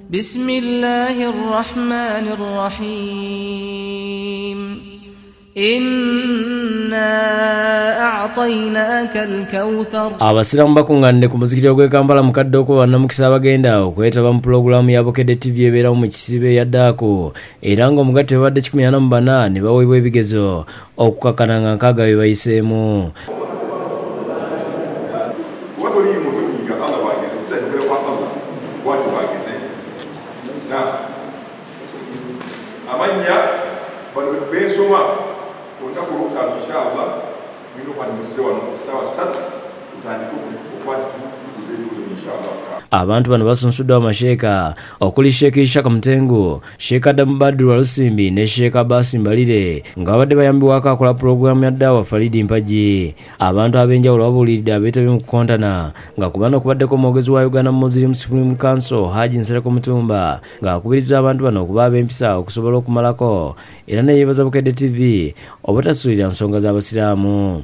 بسم الله الرحمن الرحيم إنا أعطيناك الكوثر. Abasiramu bakunganidde ku muzikiti gw'e Kampala mu kadde okubawanna mukisa abagenda okwetaba mu pulogulaamu ya Bukedde TV ebeera mu kisibe yaddaako era ng'omugatte babadde 148 ne baweebwa ebigezo okukakana nga nkaaga bye bayiseemu. Amanya besoma utakuruka inshallah bino kwa musewa sawa satu tutandika okukwata tukuzeeyo inshallah. Abantu bano basunsuddwa amasheeka okuli Sheikh Ishaka Mutengo, Sheikh Adam Badru Alusimbi ne Sheikh Abasi Mbalire nga babadde bayambiwako akola pulogulaamu ya Daawa Faridi Mpaji. Abantu ab'enjawulo babuulidde abeetabye mu kukontana nga ku bano okubaddeko omwogezi wa Uganda Muslim Supreme Council Haji Nsereko Mutumba ng'akubiriza abantu bano okuba ab'empisa okusobola okumalako era ne yeebaza Bukedde TV obutasuulira nsonga z'abasiraamu.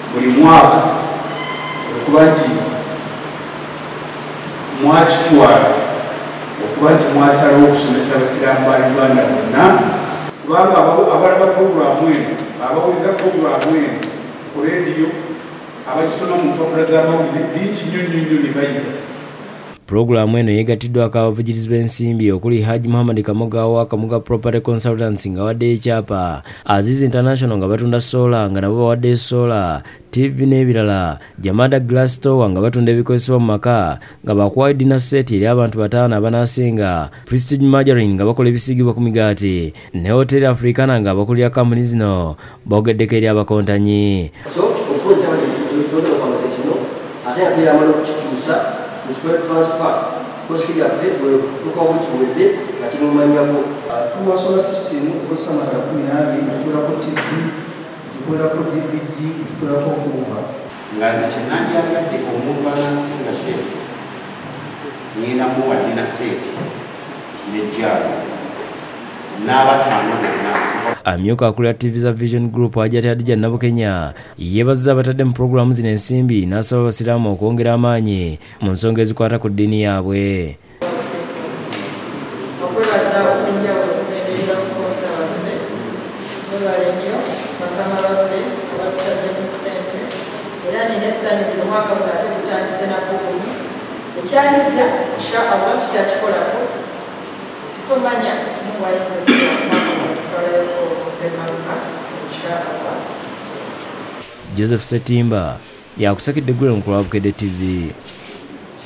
Buli mwaka okuba nti mwakitwala okuba nti mwasalawo okusomesa abasiraamu ba Uganda bonna kubanga abalaba puroguramu eno abawuliza puroguramu eno ku rediyo abagisoma mu mpapula z'amawulire bingi nnyo ne bayita. Pulogulaamu eno yeegatiddwako abavugirizi b'ensimbi okuli Haji Muhammad Kamugawa Kamuga Property Consultancy nga wadde ekyapa, Aziz International nga batunda sola nga nabo bawadde sola, TV n'ebirala, Jamada Glass Store nga batunda ebikozesebwa mu maka nga bakuwa dinner set eri abantu 5 abanaasinga, Prestige Margarine nga bakola ebisigibwa ku migaati, ne Hotel Africana nga bakulira kampuni zino boogeddeko eri abakontanyi. transfer kosti yaffe tuka obukiwedde nga kimumanyako tuwa solar system okozesa amagara 12 tukolako TV tukolako DVD tukolako okuva nga nze kyenandyagadde omuntu anansinga shefu ngenda muwa dina seeti nejjalo n'abataano bonna. Amyuka akulira TV za Vision Group Hajjati Hadija Nabukenya yeebazizza abatadde mu pulogulaamu zino ensimbi n'asaba abasiraamu okwongera amaanyi mu nsonga ezikwata ku ddiini yaabwe. Okwebaza okwenjawulo okugenderera basiponsa baffe mwebale nnyo bakama baffe abatutaddemu ssente era nina essanyu nti omwaka guno ate gutandise nako gumu ekyayidda inshallah tukyakikolako tutomanya muwayinza Joseph Setimba yakusakidde gwe mu Bukedde TV.